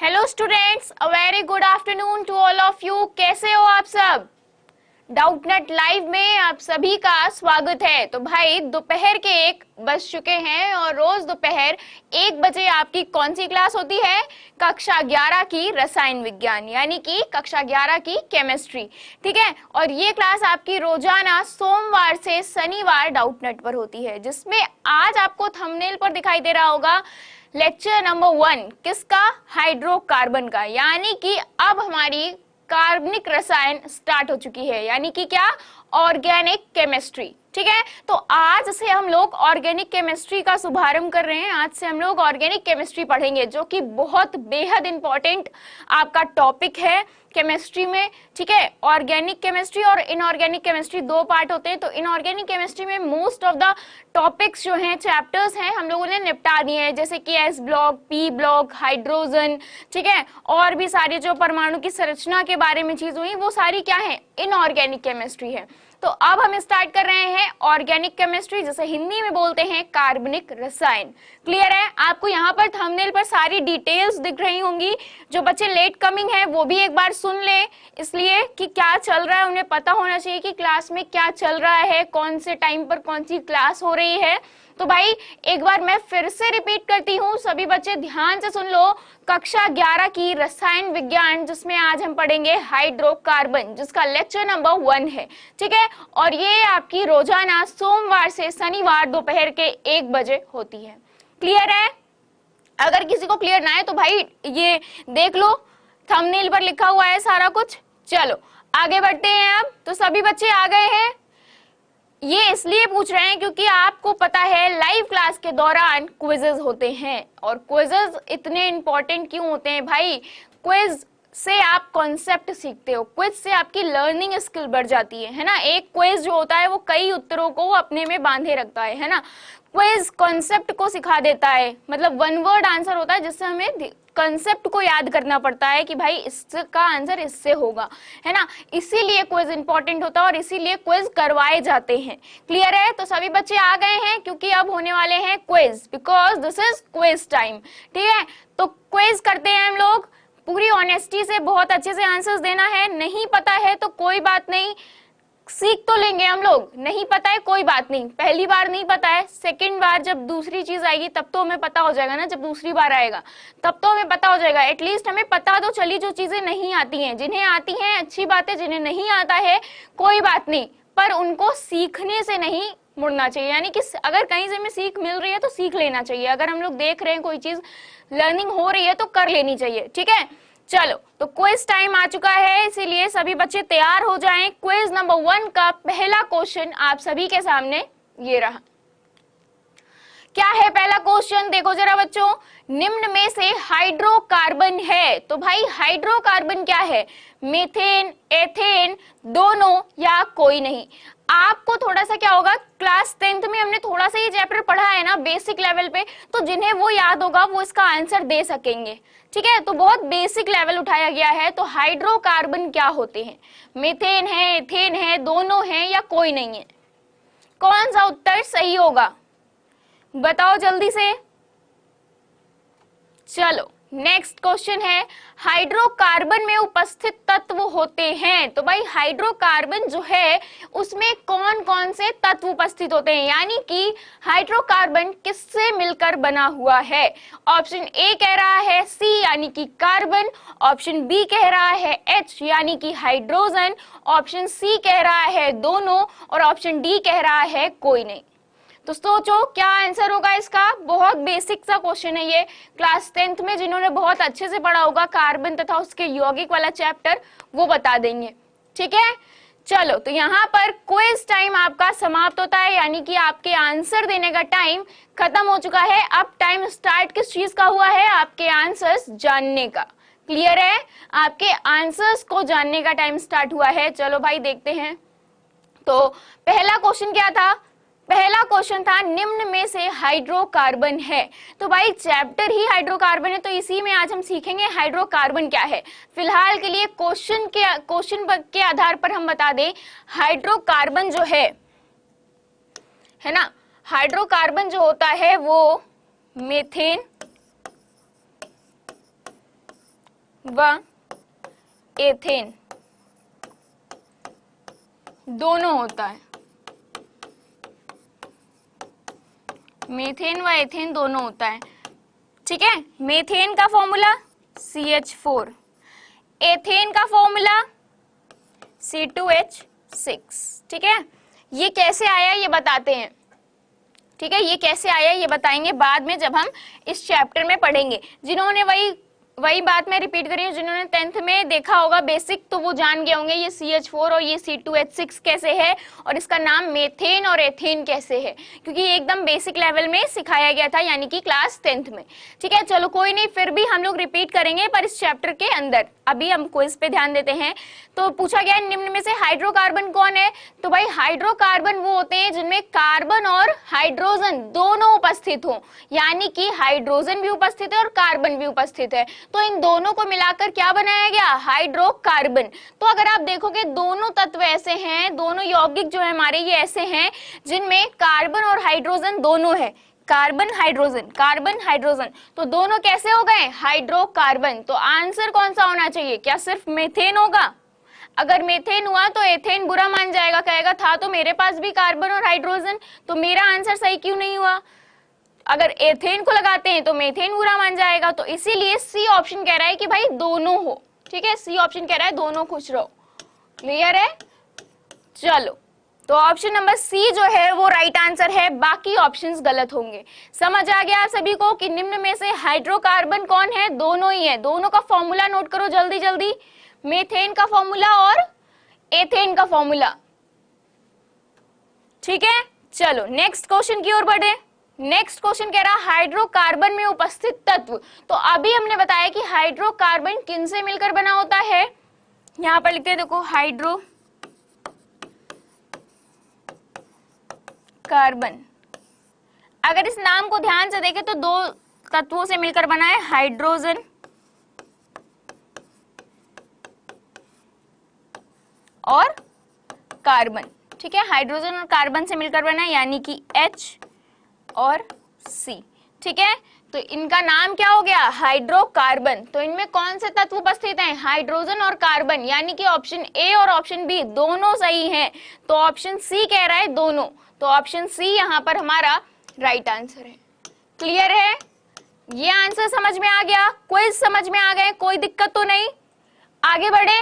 Hello students, a very good afternoon to all of you. कैसे हो आप सब? डाउटनेट लाइव में आप सभी का स्वागत है। तो भाई दोपहर के 1 बज चुके हैं और रोज दोपहर 1 बजे आपकी कौन सी क्लास होती है? कक्षा 11 की रसायन विज्ञान, यानी कि कक्षा 11 की केमिस्ट्री। ठीक है, और ये क्लास आपकी रोजाना सोमवार से शनिवार डाउटनेट पर होती है, जिसमें आज आपको थंबनेल पर दिखाई दे रहा होगा लेक्चर नंबर 1 किसका? हाइड्रोकार्बन का। यानी कि अब हमारी कार्बनिक रसायन स्टार्ट हो चुकी है, यानी कि क्या? Organic chemistry. ठीक है, तो आज से हम लोग ऑर्गेनिक केमिस्ट्री का शुभारंभ कर रहे हैं। आज से हम लोग ऑर्गेनिक केमिस्ट्री पढ़ेंगे, जो कि बहुत बेहद इंपॉर्टेंट आपका टॉपिक है केमिस्ट्री में। ठीक है, ऑर्गेनिक केमिस्ट्री और इनऑर्गेनिक केमिस्ट्री 2 पार्ट होते हैं। तो इनऑर्गेनिक केमिस्ट्री में मोस्ट ऑफ द टॉपिक्स जो हैं, चैप्टर्स हैं, हम लोगों ने निपटा दिए हैं, जैसे कि S block, P block, hydrogen. ठीक है, और भी सारी जो परमाणु की संरचना के बारे में चीज हुई, वो सारी क्या है? इनऑर्गेनिक केमिस्ट्री है। तो अब हम स्टार्ट कर रहे हैं ऑर्गेनिक केमिस्ट्री, जिसे हिंदी में बोलते हैं कार्बनिक रसायन। क्लियर है? आपको यहाँ पर थंबनेल पर सारी डिटेल्स दिख रही होंगी। जो बच्चे लेट कमिंग है वो भी एक बार सुन ले, इसलिए कि क्या चल रहा है उन्हें पता होना चाहिए कि क्लास में क्या चल रहा है, कौन से टाइम पर कौन सी क्लास हो रही है। तो भाई एक बार मैं फिर से रिपीट करती हूँ, सभी बच्चे ध्यान से सुन लो। कक्षा 11 की रसायन विज्ञान, जिसमें आज हम पढ़ेंगे हाइड्रोकार्बन, जिसका लेक्चर नंबर 1 है। ठीक है, और ये आपकी रोजाना सोमवार से शनिवार दोपहर के 1 बजे होती है। क्लियर है? अगर किसी को क्लियर ना है तो भाई ये देख लो, थंबनेल पर लिखा हुआ है सारा कुछ। चलो आगे बढ़ते हैं। अब तो सभी बच्चे आ गए हैं। ये इसलिए पूछ रहे हैं क्योंकि आपको पता है लाइव क्लास के दौरान क्विजेस होते हैं, और क्विजेस इतने इंपॉर्टेंट क्यों होते हैं भाई? क्विज से आप कॉन्सेप्ट सीखते हो, क्विज से आपकी लर्निंग स्किल बढ़ जाती है ना। एक क्विज जो होता है वो कई उत्तरों को अपने में बांधे रखता है ना। क्विज कॉन्सेप्ट को सिखा देता है, मतलब 1 वर्ड आंसर होता है, जिससे हमें कंसेप्ट को याद करना पड़ता है कि भाई इसका आंसर इससे होगा, है ना। इसीलिए क्विज इंपॉर्टेंट होता है और इसीलिए क्विज करवाए जाते हैं। क्लियर है? तो सभी बच्चे आ गए हैं, क्योंकि अब होने वाले हैं quiz, because this is quiz time. ठीक है, तो क्विज करते हैं हम लोग। पूरी ऑनेस्टी से बहुत अच्छे से आंसर्स देना है। नहीं पता है तो कोई बात नहीं, सीख तो लेंगे हम लोग। नहीं पता है कोई बात नहीं, पहली बार नहीं पता है, सेकंड बार जब दूसरी चीज आएगी तब तो हमें पता हो जाएगा ना। जब दूसरी बार आएगा तब तो हमें पता हो जाएगा। एटलीस्ट हमें पता तो चली जो चीजें नहीं आती हैं। जिन्हें आती हैं अच्छी बात है, जिन्हें नहीं आता है कोई बात नहीं, पर उनको सीखने से नहीं मुड़ना चाहिए। यानी कि अगर कहीं से हमें सीख मिल रही है तो सीख लेना चाहिए। अगर हम लोग देख रहे हैं कोई चीज लर्निंग हो रही है तो कर लेनी चाहिए। ठीक है, चलो तो क्विज टाइम आ चुका है, इसीलिए सभी बच्चे तैयार हो जाएं। क्विज नंबर 1 का पहला क्वेश्चन आप सभी के सामने ये रहा। क्या है पहला क्वेश्चन? देखो जरा बच्चों, निम्न में से हाइड्रोकार्बन है। तो भाई हाइड्रोकार्बन क्या है? मीथेन, एथेन, दोनों या कोई नहीं? आपको थोड़ा सा क्या होगा, क्लास 10th में हमने थोड़ा सा ये चैप्टर पढ़ा है ना बेसिक लेवल पे, तो जिन्हें वो याद होगा वो इसका आंसर दे सकेंगे। ठीक है, तो बहुत बेसिक लेवल उठाया गया है। तो हाइड्रोकार्बन क्या होते हैं? मीथेन है, एथेन है, दोनों है या कोई नहीं है? कौन सा उत्तर सही होगा बताओ जल्दी से। चलो नेक्स्ट क्वेश्चन है, हाइड्रोकार्बन में उपस्थित तत्व होते हैं। तो भाई हाइड्रोकार्बन जो है उसमें कौन कौन से तत्व उपस्थित होते हैं, यानी कि हाइड्रोकार्बन किससे मिलकर बना हुआ है? ऑप्शन ए कह रहा है सी यानी कि कार्बन, ऑप्शन बी कह रहा है एच यानी कि हाइड्रोजन, ऑप्शन सी कह रहा है दोनों, और ऑप्शन डी कह रहा है कोई नहीं। तो सोचो क्या आंसर होगा इसका। बहुत बेसिक सा क्वेश्चन है ये। क्लास 10th में जिन्होंने बहुत अच्छे से पढ़ा होगा कार्बन तथा उसके यौगिक वाला चैप्टर, वो बता देंगे। ठीक है, चलो तो यहाँ पर क्विज टाइम आपका समाप्त होता है, यानी कि आपके आंसर देने का टाइम खत्म हो चुका है। अब टाइम स्टार्ट किस चीज का हुआ है? आपके आंसर्स जानने का। क्लियर है? आपके आंसर्स को जानने का टाइम स्टार्ट हुआ है। चलो भाई देखते हैं। तो पहला क्वेश्चन क्या था? पहला क्वेश्चन था निम्न में से हाइड्रोकार्बन है। तो भाई चैप्टर ही हाइड्रोकार्बन है, तो इसी में आज हम सीखेंगे हाइड्रोकार्बन क्या है। फिलहाल के लिए क्वेश्चन के आधार पर हम बता दें, हाइड्रोकार्बन जो है ना, हाइड्रोकार्बन जो होता है वो मीथेन, व एथेन दोनों होता है। मीथेन व एथेन दोनों होता है, ठीक है। मीथेन का फॉर्मूला CH4, एथेन का फॉर्मूला C2H6, ठीक है। ये कैसे आया ये बताते हैं, ठीक है। ये कैसे आया ये बताएंगे बाद में जब हम इस चैप्टर में पढ़ेंगे। जिन्होंने वही बात मैं रिपीट कर रही हूँ, जिन्होंने 10th में देखा होगा बेसिक तो वो जान गए होंगे ये CH4 और ये C2H6 कैसे है और इसका नाम मेथेन और एथेन कैसे है, क्योंकि ये एकदम बेसिक लेवल में सिखाया गया था, यानी कि क्लास 10th में, ठीक है। चलो कोई नहीं, फिर भी हम लोग रिपीट करेंगे पर इस चैप्टर के अंदर। अभी हम क्विज पे ध्यान देते हैं। तो पूछा गया निम्न में से हाइड्रोकार्बन कौन है, तो भाई हाइड्रोकार्बन वो होते हैं जिनमें कार्बन और हाइड्रोजन दोनों उपस्थित हो, यानी कि हाइड्रोजन भी उपस्थित है और कार्बन भी उपस्थित है, तो इन दोनों को मिलाकर क्या बनाया गया, हाइड्रोकार्बन। तो अगर आप देखोगे दोनों तत्व ऐसे हैं, दोनों यौगिक जो है हमारे ये ऐसे हैं जिनमें कार्बन और हाइड्रोजन दोनों है, कार्बन हाइड्रोजन, तो दोनों कैसे हो गए, हाइड्रोकार्बन। तो आंसर कौन सा होना चाहिए, क्या सिर्फ मेथेन होगा? अगर मेथेन हुआ तो एथेन बुरा मान जाएगा, कहेगा था तो मेरे पास भी कार्बन और हाइड्रोजन, तो मेरा आंसर सही क्यों नहीं हुआ। अगर एथेन को लगाते हैं तो मेथेन बुरा मान जाएगा, तो इसीलिए सी ऑप्शन कह रहा है कि भाई दोनों हो, ठीक है। सी ऑप्शन कह रहा है दोनों खुश रहो। क्लियर है? चलो, तो ऑप्शन नंबर सी जो है वो राइट आंसर है, बाकी ऑप्शंस गलत होंगे। समझ आ गया आप सभी को कि निम्न में से हाइड्रोकार्बन कौन है, दोनों ही है। दोनों का फॉर्मूला नोट करो जल्दी जल्दी, मेथेन का फॉर्मूला और एथेन का फॉर्मूला, ठीक है। चलो नेक्स्ट क्वेश्चन की ओर बढ़े। नेक्स्ट क्वेश्चन कह रहा हाइड्रोकार्बन में उपस्थित तत्व। तो अभी हमने बताया कि हाइड्रोकार्बन किन से मिलकर बना होता है, यहां पर लिखते हैं देखो, हाइड्रो कार्बन। अगर इस नाम को ध्यान से देखें तो दो तत्वों से मिलकर बना है, हाइड्रोजन और कार्बन, ठीक है। हाइड्रोजन और कार्बन से मिलकर बना है, यानी कि H और C, ठीक है। तो इनका नाम क्या हो गया, हाइड्रोकार्बन। तो इनमें कौन से तत्व उपस्थित हैं, हाइड्रोजन और कार्बन, यानी कि ऑप्शन ए और ऑप्शन बी दोनों सही हैं। तो ऑप्शन सी कह रहा है दोनों, तो ऑप्शन सी यहाँ पर हमारा राइट आंसर है। क्लियर है? ये आंसर समझ में आ गया, क्विज समझ में आ गए, कोई दिक्कत तो नहीं। आगे बढ़े।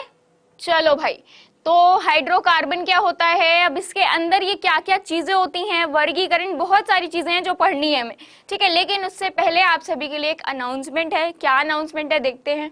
चलो भाई, तो हाइड्रोकार्बन क्या होता है, अब इसके अंदर ये क्या क्या चीजें होती हैं, वर्गीकरण, बहुत सारी चीजें हैं जो पढ़नी है हमें, ठीक है। लेकिन उससे पहले आप सभी के लिए एक अनाउंसमेंट है। क्या अनाउंसमेंट है देखते हैं।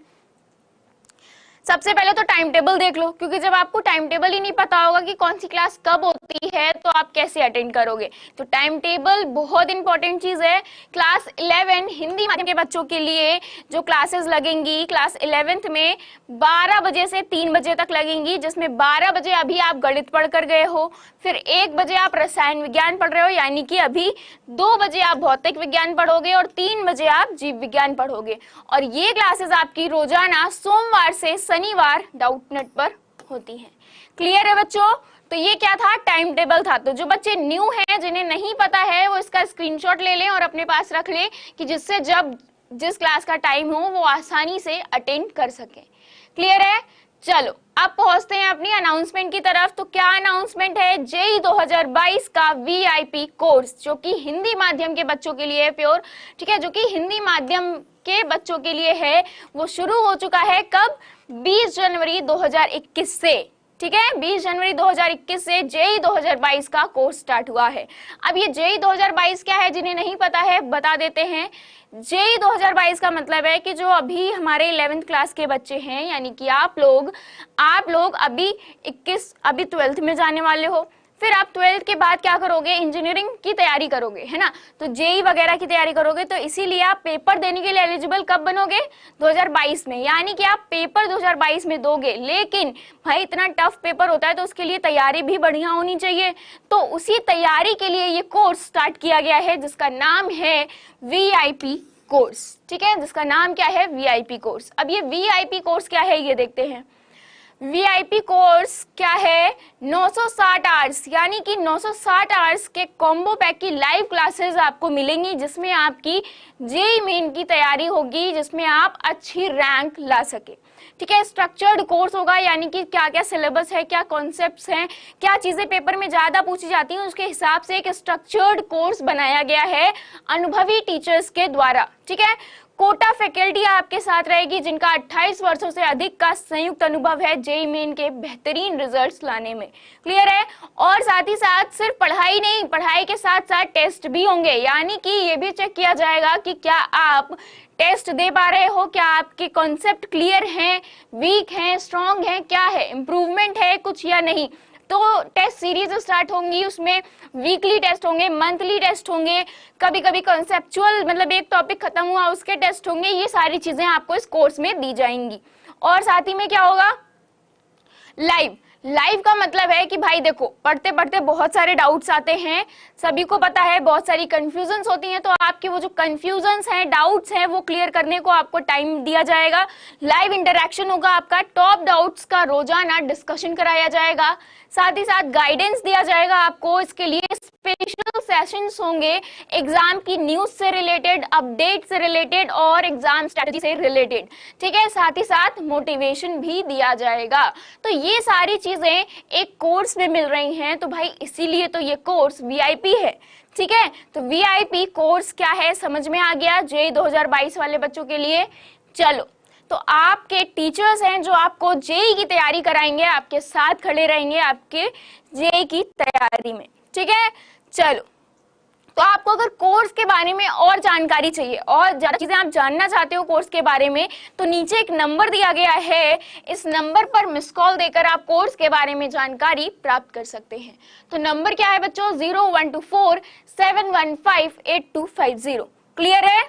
सबसे पहले तो टाइम टेबल देख लो, क्योंकि जब आपको टाइम टेबल ही नहीं पता होगा कि कौन सी क्लास कब होती है तो आप कैसे अटेंड करोगे। तो टाइम टेबल बहुत इंपॉर्टेंट चीज है। क्लास 11 हिंदी माध्यम के बच्चों के लिए जो क्लासेस लगेंगी क्लास 11th में 12 बजे से 3 बजे तक लगेंगी, जिसमें 12 बजे अभी आप गणित पढ़ कर गए हो, फिर 1 बजे आप रसायन विज्ञान पढ़ रहे हो, यानी कि अभी 2 बजे आप भौतिक विज्ञान पढ़ोगे और 3 बजे आप जीव विज्ञान पढ़ोगे। और ये क्लासेस आपकी रोजाना सोमवार से शनिवार डाउटनेट पर होती हैं। क्लियर है बच्चों? तो ये क्या था, टाइम टेबल था। तो जो बच्चे न्यू हैं, जिन्हें नहीं पता है, वो इसका स्क्रीनशॉट ले लें और अपने पास रख लें, कि जिससे जब जिस क्लास का टाइम हो वो आसानी से अटेंड कर सके। क्लियर है? चलो अब पहुंचते हैं अपनी अनाउंसमेंट की तरफ। तो क्या अनाउंसमेंट है, जेईई 2022 का वीआईपी कोर्स, जो कि हिंदी माध्यम के बच्चों के लिए है प्योर, ठीक है, जो कि हिंदी माध्यम के बच्चों के लिए है, वो शुरू हो चुका है कब, 20 जनवरी 2021 से, ठीक है। 20 जनवरी 2021 से जेईई 2022 का कोर्स स्टार्ट हुआ है। अब ये जेईई 2022 क्या है, जिन्हें नहीं पता है बता देते हैं। जेईई 2022 का मतलब है कि जो अभी हमारे 11th क्लास के बच्चे हैं, यानी कि आप लोग अभी 12th में जाने वाले हो, फिर आप 12th के बाद क्या करोगे, इंजीनियरिंग की तैयारी करोगे, है ना। तो जेईई वगैरह की तैयारी करोगे, तो इसीलिए आप पेपर देने के लिए एलिजिबल कब बनोगे, 2022 में, यानी कि आप पेपर 2022 में दोगे। लेकिन भाई इतना टफ पेपर होता है तो उसके लिए तैयारी भी बढ़िया होनी चाहिए। तो उसी तैयारी के लिए ये कोर्स स्टार्ट किया गया है, जिसका नाम है वीआईपी कोर्स, ठीक है, जिसका नाम क्या है, वीआईपी कोर्स। अब ये वीआईपी कोर्स क्या है ये देखते हैं। वीआईपी कोर्स क्या है, 960 आवर्स, यानी कि 960 आवर्स के कॉम्बो पैक की लाइव क्लासेस आपको मिलेंगी, जिसमें आपकी जेईई मेन की तैयारी होगी, जिसमें आप अच्छी रैंक ला सके। ठीक है, स्ट्रक्चर्ड कोर्स होगा, यानी कि क्या क्या सिलेबस है, क्या कॉन्सेप्ट्स हैं, क्या चीजें पेपर में ज्यादा पूछी जाती हैं, उसके हिसाब से एक स्ट्रक्चर्ड कोर्स बनाया गया है अनुभवी टीचर्स के द्वारा। ठीक है, कोटा फैकल्टी आपके साथ रहेगी जिनका 28 वर्षों से अधिक का संयुक्त अनुभव है जेईई मेन के बेहतरीन रिजल्ट्स लाने में। क्लियर है? और साथ ही साथ सिर्फ पढ़ाई नहीं, पढ़ाई के साथ साथ टेस्ट भी होंगे, यानी कि ये भी चेक किया जाएगा कि क्या आप टेस्ट दे पा रहे हो, क्या आपके कॉन्सेप्ट क्लियर हैं, वीक हैं, स्ट्रॉन्ग हैं, क्या है, इंप्रूवमेंट है कुछ या नहीं। तो टेस्ट सीरीज स्टार्ट होंगी, उसमें वीकली टेस्ट होंगे, मंथली टेस्ट होंगे, कभी कभी कॉन्सेप्चुअल मतलब एक टॉपिक खत्म हुआ उसके टेस्ट होंगे। ये सारी चीजें आपको इस कोर्स में दी जाएंगी। और साथ ही में क्या होगा, लाइव। लाइव का मतलब है कि भाई देखो, पढ़ते पढ़ते बहुत सारे डाउट्स आते हैं, सभी को पता है, बहुत सारी कंफ्यूजन्स होती हैं, तो आपके वो जो कंफ्यूजन्स हैं, डाउट्स हैं, वो क्लियर करने को आपको टाइम दिया जाएगा। लाइव इंटरेक्शन होगा आपका, टॉप डाउट्स का रोजाना डिस्कशन कराया जाएगा, साथ ही साथ गाइडेंस दिया जाएगा आपको। इसके लिए स्पेशल सेशंस होंगे एग्जाम की न्यूज से रिलेटेड, अपडेट से रिलेटेड और एग्जाम स्ट्रेटजी से रिलेटेड। ठीक है, साथ ही साथ मोटिवेशन भी दिया जाएगा। तो ये सारी चीजें एक कोर्स में मिल रही हैं, तो भाई इसीलिए तो ये कोर्स वीआईपी है। ठीक है, तो वीआईपी कोर्स क्या है समझ में आ गया जेईई 2022 वाले बच्चों के लिए। चलो, तो आपके टीचर्स हैं जो आपको जेईई की तैयारी कराएंगे, आपके साथ खड़े रहेंगे आपके जेईई की तैयारी में। ठीक है, चलो, तो आपको अगर कोर्स के बारे में और जानकारी चाहिए और ज्यादा चीजें आप जानना चाहते हो कोर्स के बारे में, तो नीचे एक नंबर दिया गया है, इस नंबर पर मिस कॉल देकर आप कोर्स के बारे में जानकारी प्राप्त कर सकते हैं। तो नंबर क्या है बच्चों, 0124-715-8250। क्लियर है?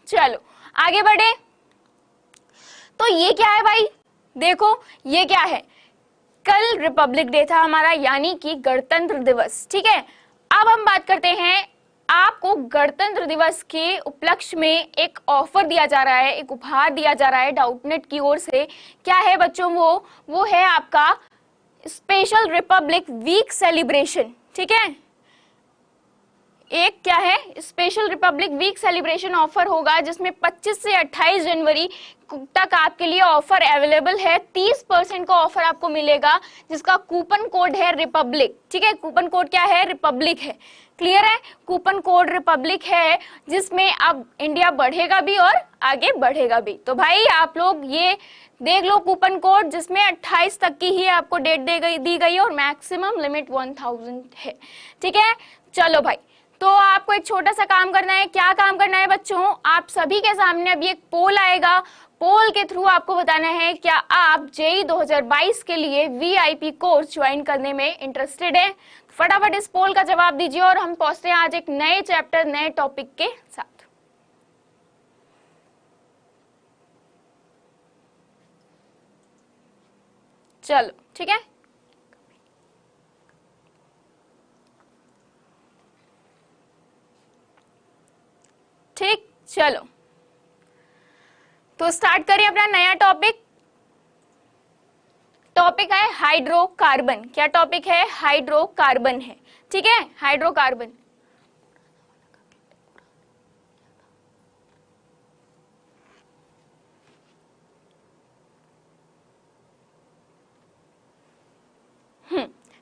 चलो आगे बढ़े। तो ये क्या है भाई, देखो ये क्या है, कल रिपब्लिक डे था हमारा, यानी कि गणतंत्र दिवस। ठीक है, अब हम बात करते हैं, आपको गणतंत्र दिवस के उपलक्ष्य में एक ऑफर दिया जा रहा है, एक उपहार दिया जा रहा है डाउटनेट की ओर से। क्या है बच्चों, वो है आपका स्पेशल रिपब्लिक वीक सेलिब्रेशन। ठीक है, एक क्या है, special republic week celebration offer होगा, जिसमें 25 से 28 जनवरी तक आपके लिए ऑफर अवेलेबल है। 30% का ऑफर आपको मिलेगा, जिसका कूपन कोड है रिपब्लिक। ठीक है, कूपन कोड क्या है, रिपब्लिक है। क्लियर है, कूपन कोड रिपब्लिक है, जिसमें अब इंडिया बढ़ेगा भी और आगे बढ़ेगा भी। तो भाई आप लोग ये देख लो कूपन कोड, जिसमें 28 तक की ही आपको डेट दी गई है और मैक्सिमम लिमिट 1000 है। ठीक है, चलो भाई, तो आपको एक छोटा सा काम करना है। क्या काम करना है बच्चों, आप सभी के सामने अभी एक पोल आएगा, पोल के थ्रू आपको बताना है क्या आप जेईई 2022 के लिए वीआईपी कोर्स ज्वाइन करने में इंटरेस्टेड है। फटाफट इस पोल का जवाब दीजिए और हम पहुंचते हैं आज एक नए चैप्टर, नए टॉपिक के साथ। चलो ठीक है, ठीक, चलो तो स्टार्ट करें अपना नया टॉपिक। टॉपिक है हाइड्रोकार्बन। क्या टॉपिक है, हाइड्रोकार्बन है। ठीक है, हाइड्रोकार्बन।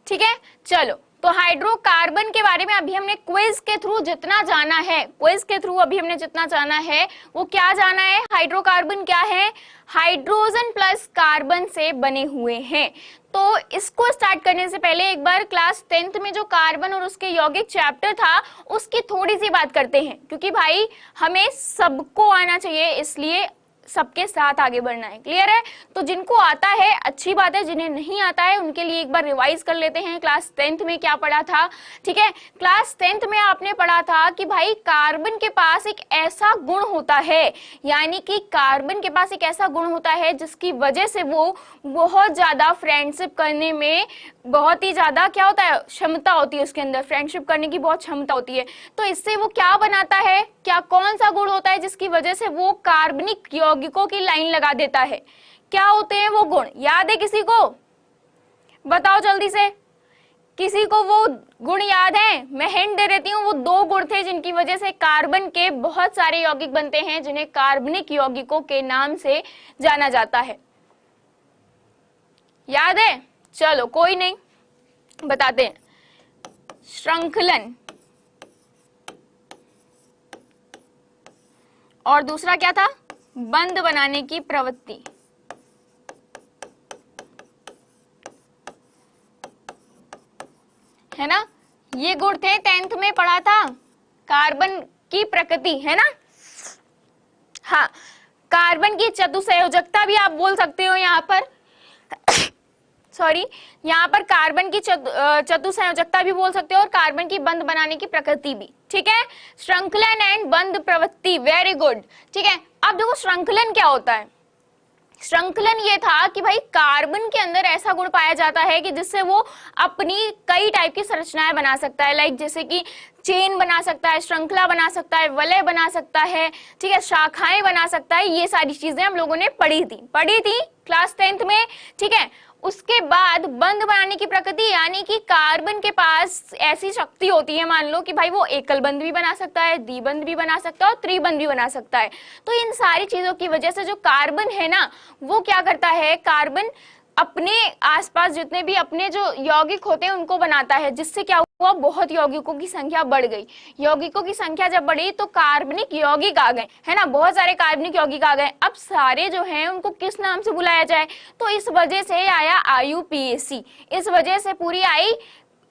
ठीक है, चलो, तो हाइड्रोकार्बन के बारे में अभी हमने क्विज के थ्रू जितना जाना है, क्विज के थ्रू अभी हमने जितना जाना है वो क्या जाना है, हाइड्रोकार्बन क्या है, हाइड्रोजन प्लस कार्बन से बने हुए हैं। तो इसको स्टार्ट करने से पहले एक बार क्लास 10th में जो कार्बन और उसके यौगिक चैप्टर था उसकी थोड़ी सी बात करते हैं, क्योंकि भाई हमें सबको आना चाहिए, इसलिए सबके साथ आगे बढ़ना है। क्लियर है? तो जिनको आता है अच्छी बात है, जिन्हें नहीं आता है उनके लिए एक बार रिवाइज कर लेते हैं क्लास 10th में क्या पढ़ा था। ठीक है, क्लास 10th में आपने पढ़ा था कि भाई कार्बन के पास एक ऐसा गुण होता है, यानी कि कार्बन के पास एक ऐसा गुण होता है जिसकी वजह से वो बहुत ज्यादा फ्रेंडशिप करने में बहुत ही ज्यादा क्या होता है, क्षमता होती है उसके अंदर, फ्रेंडशिप करने की बहुत क्षमता होती है। तो इससे वो क्या बनाता है, क्या कौन सा गुण होता है जिसकी वजह से वो कार्बनिक यौगिकों की लाइन लगा देता है, क्या होते हैं वो गुण, याद है किसी को? बताओ जल्दी से, किसी को वो गुण याद है? मैं हिंट दे देती हूँ, वो 2 गुण थे जिनकी वजह से कार्बन के बहुत सारे यौगिक बनते हैं, जिन्हें कार्बनिक यौगिकों के नाम से जाना जाता है। याद है? चलो कोई नहीं, बताते हैं। श्रृंखलन, और दूसरा क्या था? बंध बनाने की प्रवृत्ति। है ना, ये गुण थे, 10th में पढ़ा था, कार्बन की प्रकृति, है ना। हाँ, कार्बन की चतुसंयोजकता भी आप बोल सकते हो यहाँ पर सॉरी, यहाँ पर कार्बन की चतुसंयोजकता भी बोल सकते हो और कार्बन की बंध बनाने की प्रकृति भी। ठीक है, श्रृंखलन एंड बंध प्रवृत्ति, वेरी गुड। ठीक है, अब देखो श्रृंखलन क्या होता है। श्रृंखलन ये था कि भाई कार्बन के अंदर ऐसा गुण पाया जाता है कि जिससे वो अपनी कई टाइप की संरचनाएं बना सकता है, लाइक जैसे कि चेन बना सकता है, श्रृंखला बना सकता है, वलय बना सकता है, ठीक है, शाखाएं बना सकता है। ये सारी चीजें हम लोगों ने पढ़ी थी क्लास 10th में। ठीक है, उसके बाद बंध बनाने की प्रकृति, यानी कि कार्बन के पास ऐसी शक्ति होती है, मान लो कि भाई वो एकल बंध भी बना सकता है, द्विबंध भी बना सकता है और त्रिबंध भी बना सकता है। तो इन सारी चीजों की वजह से जो कार्बन है ना, वो क्या करता है, कार्बन अपने आसपास जितने भी अपने जो यौगिक होते हैं उनको बनाता है, जिससे क्या हुआ, बहुत यौगिकों की संख्या बढ़ गई। यौगिकों की संख्या जब बढ़ी तो कार्बनिक यौगिक आ गए, है ना, बहुत सारे कार्बनिक यौगिक आ गए। अब सारे जो हैं उनको किस नाम से बुलाया जाए, तो इस वजह से आया IUPAC। इस वजह से पूरी आई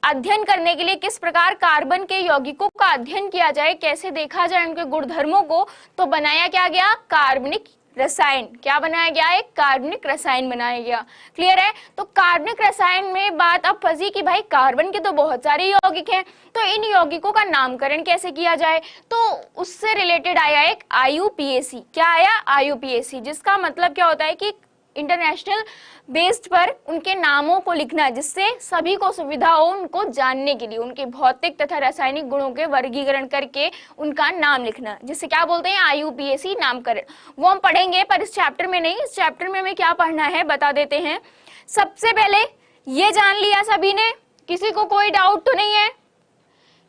अध्ययन करने के लिए किस प्रकार कार्बन के यौगिकों का अध्ययन किया जाए, कैसे देखा जाए उनके गुणधर्मों को, तो बनाया क्या गया, कार्बनिक रसायन। क्या बनाया गया, एक कार्बनिक रसायन बनाया गया। क्लियर है? तो कार्बनिक रसायन में बात अब फंसी कि भाई कार्बन के तो बहुत सारे यौगिक हैं, तो इन यौगिकों का नामकरण कैसे किया जाए, तो उससे रिलेटेड आया एक IUPAC। क्या आया, IUPAC, जिसका मतलब क्या होता है कि इंटरनेशनल बेस्ड पर उनके नामों को लिखना, जिससे सभी को सुविधा हो उनको जानने के लिए, उनके भौतिक तथा रासायनिक गुणों के वर्गीकरण करके उनका नाम लिखना, जिससे क्या बोलते हैं, IUPAC नामकरण। वो हम पढ़ेंगे पर इस चैप्टर में नहीं। इस चैप्टर में हमें क्या पढ़ना है बता देते हैं। सबसे पहले ये जान लिया सभी ने, किसी को कोई डाउट तो नहीं है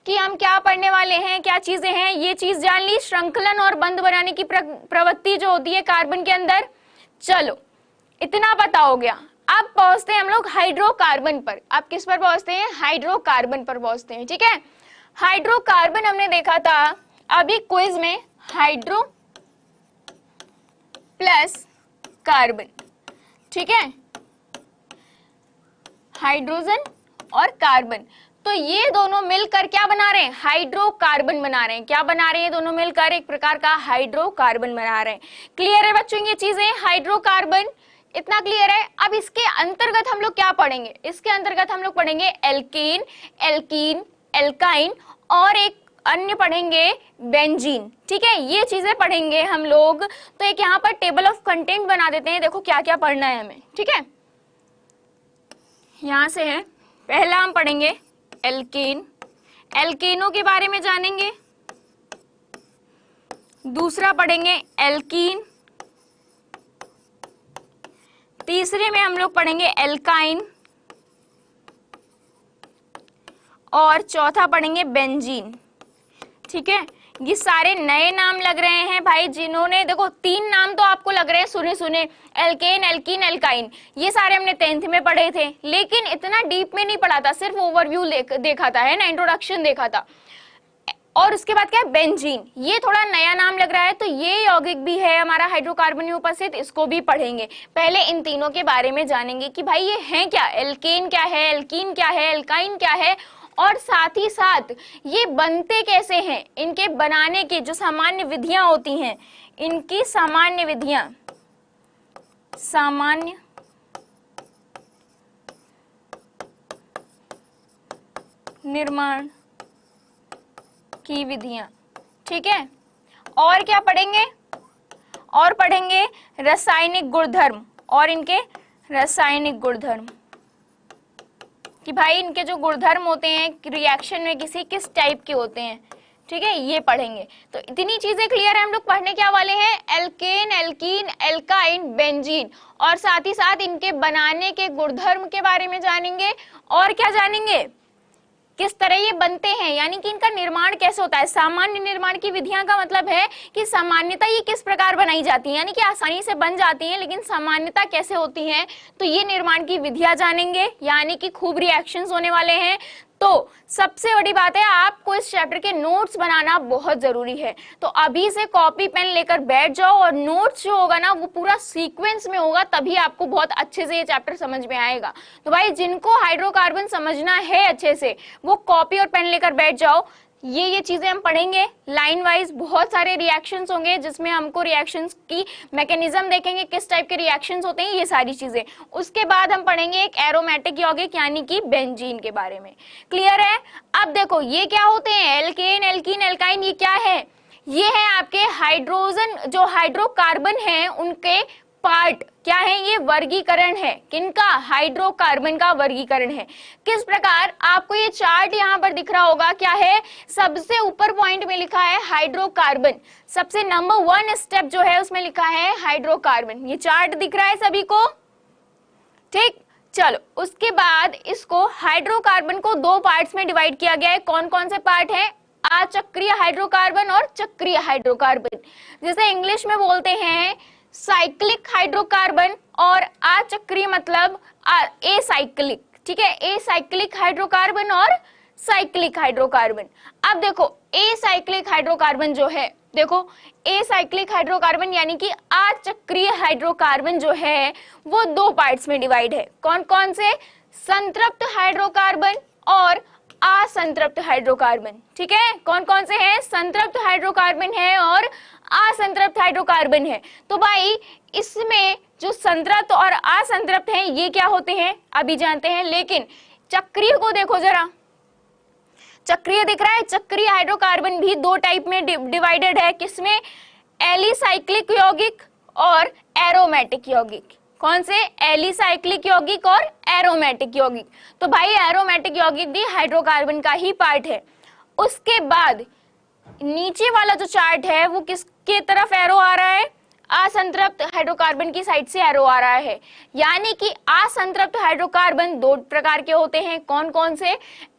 कि हम क्या पढ़ने वाले हैं, क्या चीजें हैं, ये चीज जान ली, श्रृंखलन और बंध बनाने की प्रवृत्ति जो होती है कार्बन के अंदर। चलो इतना पता हो गया। अब पहुंचते हैं हम लोग हाइड्रोकार्बन पर। आप किस पर पहुंचते हैं, हाइड्रोकार्बन पर पहुंचते हैं। ठीक है, हाइड्रोकार्बन हमने देखा था अभी क्विज में, हाइड्रो प्लस कार्बन। ठीक है, हाइड्रोजन और कार्बन, तो ये दोनों मिलकर क्या बना रहे हैं, हाइड्रोकार्बन बना रहे हैं। क्या बना रहे हैं, दोनों मिलकर एक प्रकार का हाइड्रोकार्बन बना रहे हैं। क्लियर है बच्चों ये चीजें, हाइड्रोकार्बन, इतना क्लियर है। अब इसके अंतर्गत हम लोग क्या पढ़ेंगे, इसके अंतर्गत हम लोग पढ़ेंगे एल्केन, एल्कीन, एल्काइन और एक अन्य पढ़ेंगे बेंजीन। ठीक है, ये चीजें पढ़ेंगे हम लोग। तो एक यहाँ पर टेबल ऑफ कंटेंट बना देते हैं, देखो क्या क्या पढ़ना है हमें। ठीक है, यहां से है, पहला हम पढ़ेंगे एल्केन, एल्केनों के बारे में जानेंगे। दूसरा पढ़ेंगे एल्कीन, तीसरे में हम लोग पढ़ेंगे एल्काइन और चौथा पढ़ेंगे बेंजीन। ठीक है, ये सारे नए नाम लग रहे हैं भाई, जिन्होंने देखो 3 नाम तो आपको लग रहे हैं सुने सुने, एल्केन, एल्कीन, एल्काइन, ये सारे हमने 10th में पढ़े थे, लेकिन इतना डीप में नहीं पढ़ा था, सिर्फ ओवरव्यू देखा था, है ना, इंट्रोडक्शन देखा था। और उसके बाद क्या है, बेंजीन, ये थोड़ा नया नाम लग रहा है, तो ये यौगिक भी है हमारा हाइड्रोकार्बन में उपस्थित, इसको भी पढ़ेंगे। पहले इन तीनों के बारे में जानेंगे कि भाई ये हैं क्या, एल्केन क्या है, एल्कीन क्या है, एल्काइन क्या है, और साथ ही साथ ये बनते कैसे हैं, इनके बनाने के जो सामान्य विधियां होती हैं, इनकी सामान्य विधियां, सामान्य निर्माण की विधियां। ठीक है, और क्या पढ़ेंगे, और पढ़ेंगे रासायनिक गुणधर्म, और इनके रासायनिक गुणधर्म कि भाई इनके जो गुणधर्म होते हैं रिएक्शन में किसी किस टाइप के होते हैं, ठीक है, ये पढ़ेंगे। तो इतनी चीजें क्लियर है। हम लोग पढ़ने क्या वाले हैं, एल्केन, एल्कीन, एल्काइन, बेंजीन, और साथ ही साथ इनके बनाने के गुणधर्म के बारे में जानेंगे। और क्या जानेंगे, किस तरह ये बनते हैं, यानी कि इनका निर्माण कैसे होता है। सामान्य निर्माण की विधियां का मतलब है कि सामान्यता ये किस प्रकार बनाई जाती है, यानी कि आसानी से बन जाती हैं, लेकिन सामान्यता कैसे होती है, तो ये निर्माण की विधियां जानेंगे, यानी कि खूब रिएक्शंस होने वाले हैं। तो सबसे बड़ी बात है, आपको इस चैप्टर के नोट्स बनाना बहुत जरूरी है। तो अभी से कॉपी पेन लेकर बैठ जाओ, और नोट्स जो होगा ना वो पूरा सीक्वेंस में होगा, तभी आपको बहुत अच्छे से ये चैप्टर समझ में आएगा। तो भाई जिनको हाइड्रोकार्बन समझना है अच्छे से, वो कॉपी और पेन लेकर बैठ जाओ। ये चीजें हम पढ़ेंगे लाइन वाइज। बहुत सारे रिएक्शंस होंगे जिसमें हमको रिएक्शंस की मैकेनिज्म देखेंगे, किस टाइप के रिएक्शंस होते हैं, ये सारी चीजें। उसके बाद हम पढ़ेंगे एक एरोमेटिक यौगिक यानी कि बेंजीन के बारे में। क्लियर है। अब देखो ये क्या होते हैं, एल्केन, एल्कीन, एल्काइन, ये क्या है, ये है आपके हाइड्रोजन, जो हाइड्रोकार्बन है उनके पार्ट क्या है, ये वर्गीकरण है। किनका, हाइड्रोकार्बन का वर्गीकरण है। किस प्रकार, आपको ये चार्ट यहाँ पर दिख रहा होगा, क्या है, सबसे ऊपर पॉइंट में लिखा है हाइड्रोकार्बन, सबसे नंबर 1 स्टेप जो है उसमें लिखा है हाइड्रोकार्बन। ये चार्ट दिख रहा है सभी को, ठीक। चलो उसके बाद इसको हाइड्रोकार्बन को 2 पार्ट्स में डिवाइड किया गया है। कौन कौन से पार्ट है, अचक्रीय हाइड्रोकार्बन और चक्रीय हाइड्रोकार्बन। जैसे इंग्लिश में बोलते हैं साइक्लिक हाइड्रोकार्बन, और अचक्रीय मतलब एसाइक्लिक, ठीक है, एसाइक्लिक हाइड्रोकार्बन और साइक्लिक हाइड्रोकार्बन। अब देखो एसाइक्लिक हाइड्रोकार्बन जो है, देखो एसाइक्लिक हाइड्रोकार्बन यानी कि अचक्रीय हाइड्रोकार्बन जो है वो 2 पार्ट्स में डिवाइड है। कौन कौन से, संतृप्त हाइड्रोकार्बन और असंतृप्त हाइड्रोकार्बन, ठीक है। कौन कौन से हैं, संतृप्त हाइड्रोकार्बन है और असंतृप्त हाइड्रोकार्बन है। तो भाई इसमें जो संतृप्त और असंतृप्त हैं ये क्या होते हैं अभी जानते हैं, लेकिन चक्रीय को देखो जरा, चक्रीय दिख रहा है, चक्रीय हाइड्रोकार्बन भी 2 टाइप में डिवाइडेड है। किसमें, एलिसाइक्लिक यौगिक और एरोमेटिक यौगिक। कौन से, एलिसाइक्लिक यौगिक और एरोमेटिक यौगिक। तो भाई एरोमेटिक यौगिक भी हाइड्रोकार्बन का ही पार्ट है। उसके बाद नीचे वाला जो चार्ट है वो किसके तरफ एरो आ रहा है, असंतृप्त हाइड्रोकार्बन की साइड से एरो आ रहा है। यानी कि असंतृप्त हाइड्रोकार्बन 2 प्रकार के होते हैं। कौन कौन से,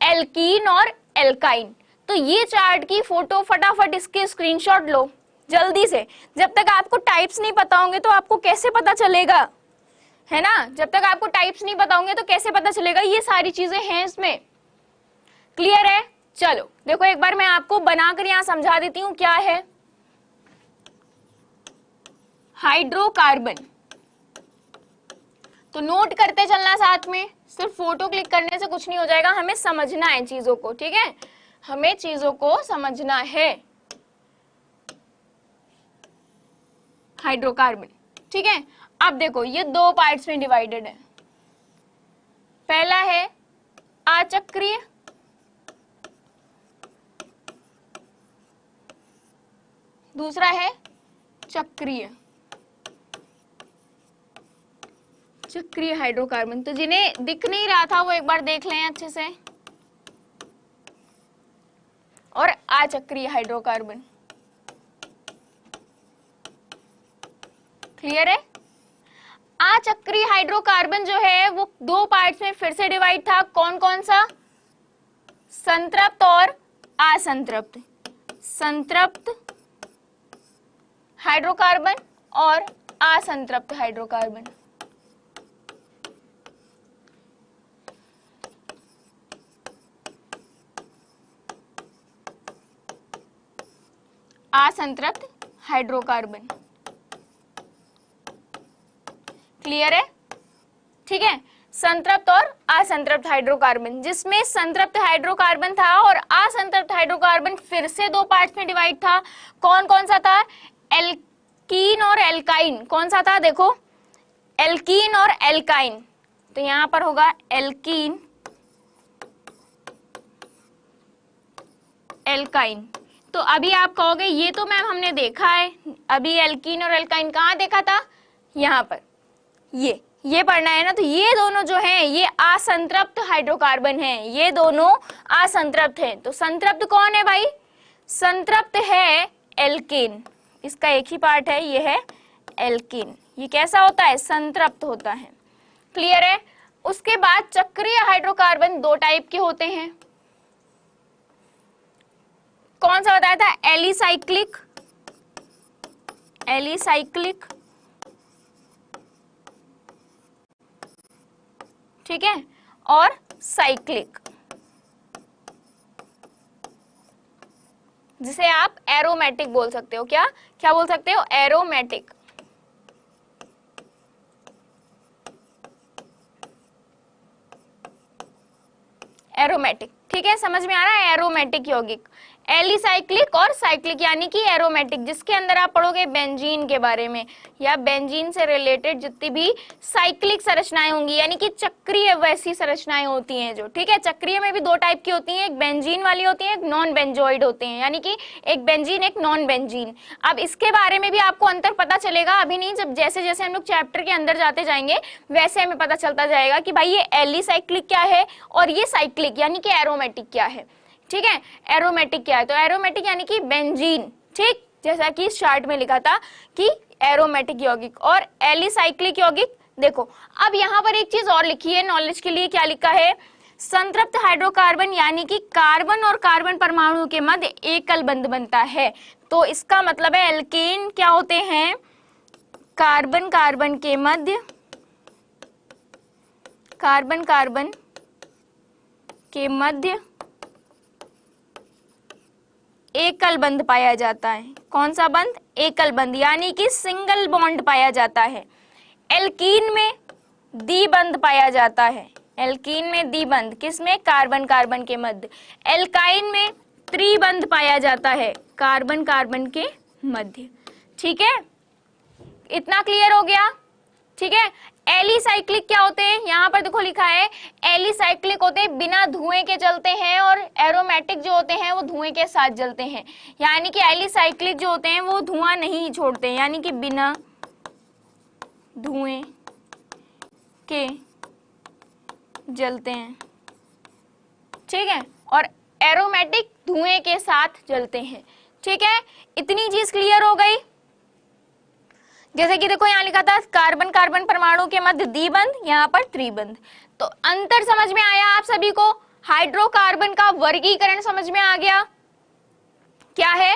एल्कीन और एल्काइन। तो ये चार्ट की फोटो फटाफट इसके स्क्रीनशॉट लो जल्दी से। जब तक आपको टाइप्स नहीं पता होंगे तो आपको कैसे पता चलेगा, है ना, जब तक आपको टाइप्स नहीं पता होंगे तो कैसे पता चलेगा, ये सारी चीजें हैं इसमें। क्लियर है। चलो देखो एक बार मैं आपको बनाकर यहां समझा देती हूं क्या है हाइड्रोकार्बन। तो नोट करते चलना साथ में, सिर्फ फोटो क्लिक करने से कुछ नहीं हो जाएगा, हमें समझना है चीजों को, ठीक है, हमें चीजों को समझना है। हाइड्रोकार्बन, ठीक है। अब देखो ये 2 पार्ट्स में डिवाइडेड है। पहला है अचक्रीय, दूसरा है चक्रीय, चक्रीय हाइड्रोकार्बन। तो जिन्हें दिख नहीं रहा था वो एक बार देख लें अच्छे से। और अचक्रीय हाइड्रोकार्बन, क्लियर है। अचक्रीय हाइड्रोकार्बन जो है वो 2 पार्ट्स में फिर से डिवाइड था। कौन कौन सा, संतृप्त और असंतृप्त, संतृप्त हाइड्रोकार्बन और असंतृप्त हाइड्रोकार्बन। असंतृप्त हाइड्रोकार्बन, क्लियर है, ठीक है। संतृप्त और असंतृप्त हाइड्रोकार्बन, जिसमें संतृप्त हाइड्रोकार्बन था और असंतृप्त हाइड्रोकार्बन फिर से 2 पार्ट्स में डिवाइड था। कौन कौन सा था, एल्कीन और एल्काइन। कौन सा था, देखो एल्कीन और एल्काइन। तो यहां पर होगा एल्कीन, एल्काइन। तो अभी आप कहोगे ये तो मैम हमने देखा है, अभी एल्कीन और एल्काइन कहाँ देखा था, यहाँ पर, ये पढ़ना है ना। तो ये दोनों जो हैं ये असंतृप्त हाइड्रोकार्बन हैं, ये दोनों असंतृप्त हैं। तो संतृप्त कौन है भाई, संतृप्त है एल्केन, इसका एक ही पार्ट है, ये है एल्केन। ये कैसा होता है? संतृप्त होता है। क्लियर है? उसके बाद चक्रीय हाइड्रोकार्बन दो टाइप के होते हैं। कौन सा बताया था? एलिसाइक्लिक, एलिसाइक्लिक, ठीक है, और साइक्लिक, जिसे आप एरोमेटिक बोल सकते हो। क्या क्या बोल सकते हो? एरोमेटिक। एरोमेटिक, ठीक है, समझ में आ रहा है? एरोमेटिक यौगिक, एलिसाइक्लिक और साइक्लिक, यानी कि एरोमेटिक, जिसके अंदर आप पढ़ोगे बेंजीन के बारे में या बेंजीन से रिलेटेड जितनी भी साइक्लिक संरचनाएं होंगी, यानी कि चक्रीय वैसी संरचनाएं होती हैं जो, ठीक है। चक्रीय में भी दो टाइप की होती हैं, एक बेंजीन वाली होती है, एक नॉन बेंजोइड होते हैं, यानी कि एक बेंजीन एक नॉन बेंजीन। अब इसके बारे में भी आपको अंतर पता चलेगा, अभी नहीं, जब जैसे जैसे हम लोग चैप्टर के अंदर जाते जाएंगे वैसे हमें पता चलता जाएगा कि भाई ये एलिसाइक्लिक क्या है और ये साइक्लिक यानी कि एरोमेटिक क्या है, ठीक है। एरोमेटिक क्या है? तो एरोमेटिक यानी कि बेंजीन, ठीक, जैसा कि इस चार्ट में लिखा था कि एरोमेटिक यौगिक, और एलिसाइक्लिक यौगिक। देखो अब यहाँ पर एक चीज और लिखी है नॉलेज के लिए, क्या लिखा है? संतृप्त हाइड्रोकार्बन यानी कि कार्बन और कार्बन परमाणु के मध्य एकल बंध बनता है। तो इसका मतलब है एल्केन क्या होते हैं? कार्बन कार्बन के मध्य, कार्बन कार्बन के मध्य एकल बंध पाया जाता है। कौन सा बंध? एकल बंध, यानी कि सिंगल बॉन्ड पाया जाता है। एल्कीन में द्विबंध पाया जाता है, एल्कीन में द्विबंध, किसमें? कार्बन कार्बन के मध्य। एल्काइन में त्रिबंध पाया जाता है, कार्बन कार्बन के मध्य, ठीक है। इतना क्लियर हो गया? ठीक है। एलिसाइक्लिक क्या होते हैं? यहाँ पर देखो लिखा है एलिसाइक्लिक होते हैं बिना धुएं के जलते हैं, और एरोमेटिक जो होते हैं वो धुएं के साथ जलते हैं। यानी कि एलिसाइक्लिक जो होते हैं वो धुआं नहीं छोड़ते, यानी कि बिना धुएं के जलते हैं, ठीक है, और एरोमेटिक धुएं के साथ जलते हैं, ठीक है। इतनी चीज क्लियर हो गई? जैसे कि देखो यहाँ लिखा था कार्बन कार्बन परमाणु के मध्य द्विबंध, यहाँ पर त्रिबंध। तो अंतर समझ में आया आप सभी को? हाइड्रोकार्बन का वर्गीकरण समझ में आ गया क्या है?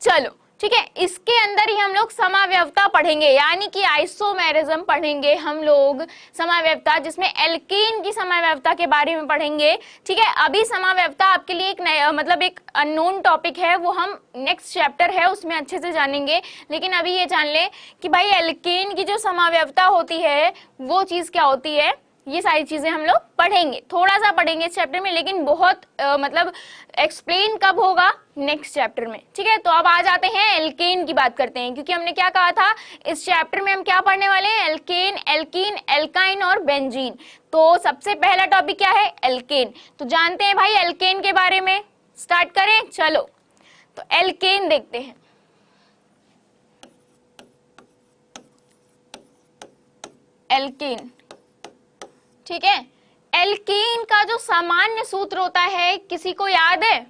चलो ठीक है, इसके अंदर ही हम लोग समावयवता पढ़ेंगे, यानी कि आइसोमेरिज्म पढ़ेंगे हम लोग, समावयवता, जिसमें एल्कीन की समावयवता के बारे में पढ़ेंगे, ठीक है। अभी समावयवता आपके लिए एक नया मतलब एक अननोन टॉपिक है, वो हम नेक्स्ट चैप्टर है उसमें अच्छे से जानेंगे, लेकिन अभी ये जान ले कि भाई एल्कीन की जो समावयवता होती है वो चीज क्या होती है। ये सारी चीजें हम लोग पढ़ेंगे, थोड़ा सा पढ़ेंगे इस चैप्टर में, लेकिन बहुत मतलब एक्सप्लेन कब होगा? नेक्स्ट चैप्टर में, ठीक है। तो अब आ जाते हैं एल्केन की बात करते हैं, क्योंकि हमने क्या कहा था इस चैप्टर में हम क्या पढ़ने वाले हैं? एल्केन, एल्कीन, एल्काइन और बेंजीन। तो सबसे पहला टॉपिक क्या है? एल्केन। तो जानते हैं भाई एल्केन के बारे में, स्टार्ट करें? चलो तो एल्केन देखते हैं। एल्केन, ठीक है। एल्कीन का जो सामान्य सूत्र होता है किसी को याद है?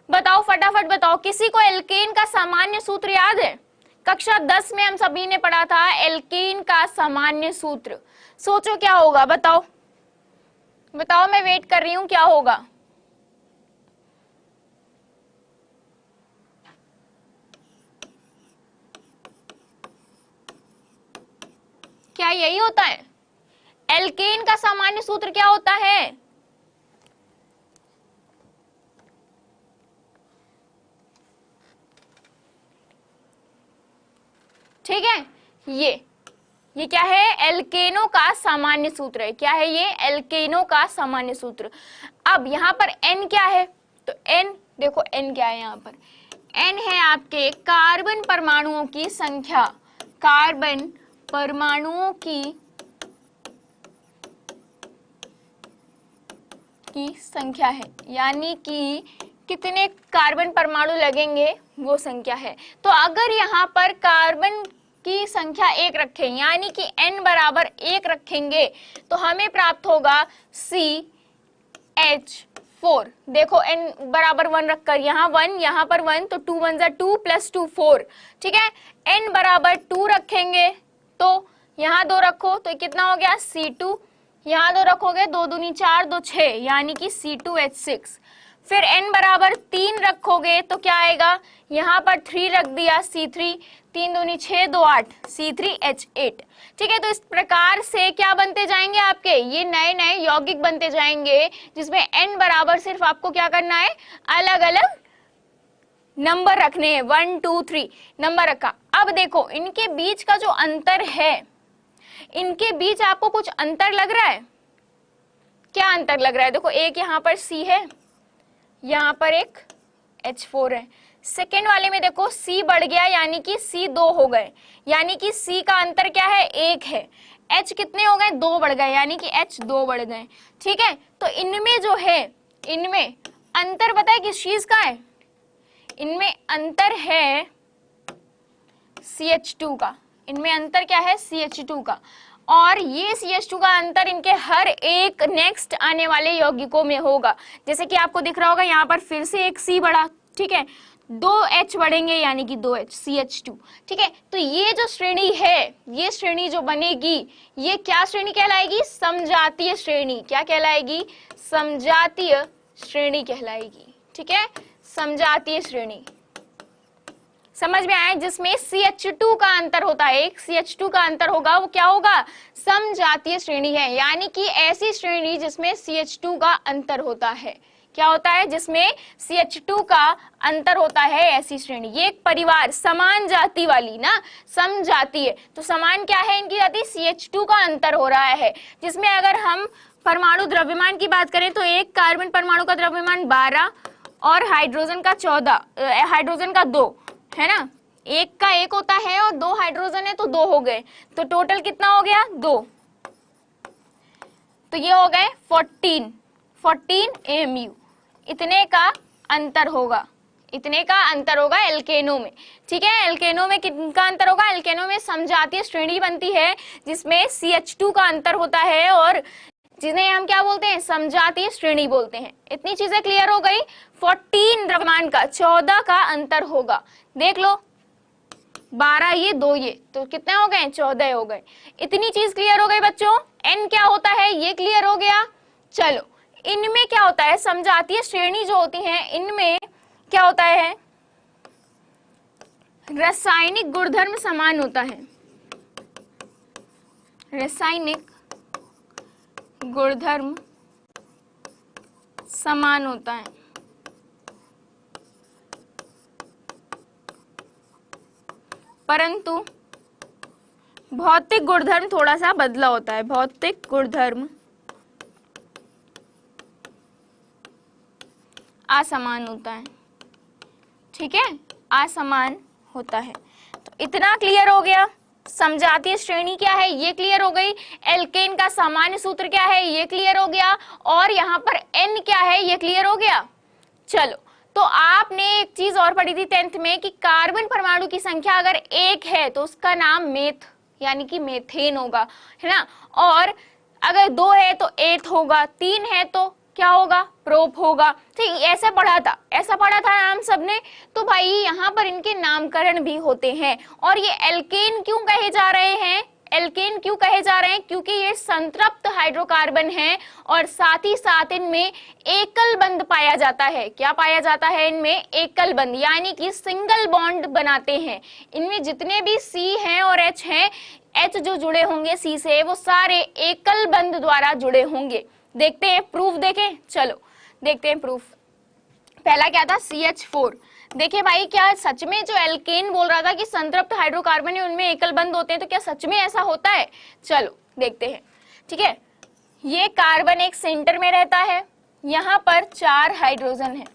बताओ फटाफट बताओ, किसी को एल्कीन का सामान्य सूत्र याद है? कक्षा 10 में हम सभी ने पढ़ा था एल्कीन का सामान्य सूत्र। सोचो क्या होगा, बताओ बताओ, मैं वेट कर रही हूं, क्या होगा? क्या यही होता है? एल्केन का सामान्य सूत्र क्या होता है? ठीक है, ये क्या है? एल्केनों का सामान्य सूत्र है। क्या है ये? एल्केनों का सामान्य सूत्र। अब यहाँ पर n क्या है? तो n देखो, n क्या है यहाँ पर? n है आपके कार्बन परमाणुओं की संख्या, कार्बन परमाणुओं की संख्या है, यानी कि कितने कार्बन परमाणु लगेंगे वो संख्या है। तो अगर यहाँ पर कार्बन की संख्या 1 रखें, यानी कि n बराबर 1 रखेंगे, तो हमें प्राप्त होगा CH4 4। देखो n बराबर 1 रखकर यहाँ 1, यहाँ पर 1, तो 2 1 2 प्लस 2 4। ठीक है, n बराबर 2 रखेंगे तो यहाँ 2 रखो तो कितना हो गया C2, यहाँ 2 रखोगे 2 दूनी 4 2 6, यानी कि C2H6। फिर n बराबर 3 रखोगे तो क्या आएगा, यहाँ पर 3 रख दिया C3, 3 दूनी 6 2 8 C3H8। ठीक है, तो इस प्रकार से क्या बनते जाएंगे आपके, ये नए नए यौगिक बनते जाएंगे जिसमें n बराबर सिर्फ आपको क्या करना है, अलग अलग नंबर रखने हैं, 1 2 3 नंबर रखा। अब देखो इनके बीच का जो अंतर है, इनके बीच आपको कुछ अंतर लग रहा है, क्या अंतर लग रहा है, देखो एक यहाँ पर C है, यहाँ पर एक H4 है, सेकेंड वाले में देखो C बढ़ गया यानी कि C 2 हो गए, यानी कि C का अंतर क्या है, 1 है। H कितने हो गए, 2 बढ़ गए, यानी कि H 2 बढ़ गए। ठीक है, तो इनमें जो है, इनमें अंतर पता है किस चीज का है, इनमें अंतर है CH2 का, इनमें अंतर क्या है, CH2 का। और ये CH2 का अंतर इनके हर एक नेक्स्ट आने वाले यौगिकों में होगा। जैसे कि आपको दिख रहा होगा यहाँ पर फिर से एक C बढ़ा, ठीक है, 2 H बढ़ेंगे यानी कि 2 H CH2। ठीक है, तो ये जो श्रेणी है, ये श्रेणी जो बनेगी, ये क्या श्रेणी कहलाएगी, समजातीय श्रेणी। क्या कहलाएगी, समजातीय श्रेणी कहलाएगी। ठीक है, समजातीय श्रेणी, समझ में आया, जिसमें CH2 का अंतर होता है, एक CH2 का अंतर होगा, वो क्या होगा, समजातीय श्रेणी है। यानी कि ऐसी श्रेणी जिसमें CH2 का अंतर होता है, क्या होता है, जिसमें CH2 का अंतर होता है, ऐसी श्रेणी। ये एक परिवार, समान जाति वाली ना, समजातीय, तो समान क्या है इनकी जाति, CH2 का अंतर हो रहा है, जिसमें अगर हम परमाणु द्रव्यमान की बात करें तो एक कार्बन परमाणु का द्रव्यमान 12 और हाइड्रोजन का 14, हाइड्रोजन का 2 है ना, एक का 1 होता है और 2 हाइड्रोजन है तो 2 हो गए, तो टोटल कितना हो गया, 2, तो ये हो गए 14 AMU। इतने का अंतर होगा, इतने का अंतर होगा एल्केनो में। ठीक है, एल्केनो में कितना अंतर होगा, एल्केनो में समजातीय श्रेणी बनती है जिसमें CH2 का अंतर होता है और जिन्हें हम क्या बोलते हैं, समजातीय श्रेणी बोलते हैं। इतनी चीजें क्लियर हो गई। 14 द्रव्यमान का 14 का अंतर होगा, देख लो 12 ये 2 ये, तो कितने हो गए, 14 हो गए। इतनी चीज क्लियर हो गई बच्चों। n क्या होता है ये क्लियर हो गया। चलो इनमें क्या होता है, समजातीय श्रेणी जो होती है इनमें क्या होता है, रासायनिक गुणधर्म समान होता है, रासायनिक गुणधर्म समान होता है, परंतु भौतिक गुणधर्म थोड़ा सा बदला होता है, भौतिक गुणधर्म असमान होता है। ठीक है, असमान होता है। तो इतना क्लियर हो गया। समजातीय श्रेणी क्या है ये क्लियर हो गई, एल्केन का सामान्य सूत्र क्या है ये क्लियर हो गया, और यहाँ पर n क्या है ये क्लियर हो गया। चलो, तो आपने एक चीज और पढ़ी थी 10th में कि कार्बन परमाणु की संख्या अगर 1 है तो उसका नाम मेथ यानी कि मेथेन होगा, है ना, और अगर 2 है तो एथ होगा, 3 है तो क्या होगा, प्रोप होगा। ठीक, ऐसा पढ़ा था, ऐसा पढ़ा था हम सबने। तो भाई यहाँ पर इनके नामकरण भी होते हैं। और ये एल्केन क्यों कहे जा रहे हैं, एल्केन क्यों कहे जा रहे हैं, क्योंकि ये संतृप्त हाइड्रोकार्बन है और साथ ही साथ इनमें एकल बंध पाया जाता है। क्या पाया जाता है इनमें, एकल बंध, यानी कि सिंगल बॉन्ड बनाते हैं। इनमें जितने भी C हैं और H हैं, H जो जुड़े होंगे C से वो सारे एकल बंध द्वारा जुड़े होंगे। देखते हैं प्रूफ, देखें, चलो देखते हैं प्रूफ। पहला क्या था, CH4। देखिए भाई, क्या सच में जो एल्केन बोल रहा था कि संतृप्त हाइड्रोकार्बन है उनमें एकल बंध होते हैं, तो क्या सच में ऐसा होता है, चलो देखते हैं। ठीक है, ये कार्बन एक सेंटर में रहता है, यहाँ पर 4 हाइड्रोजन है,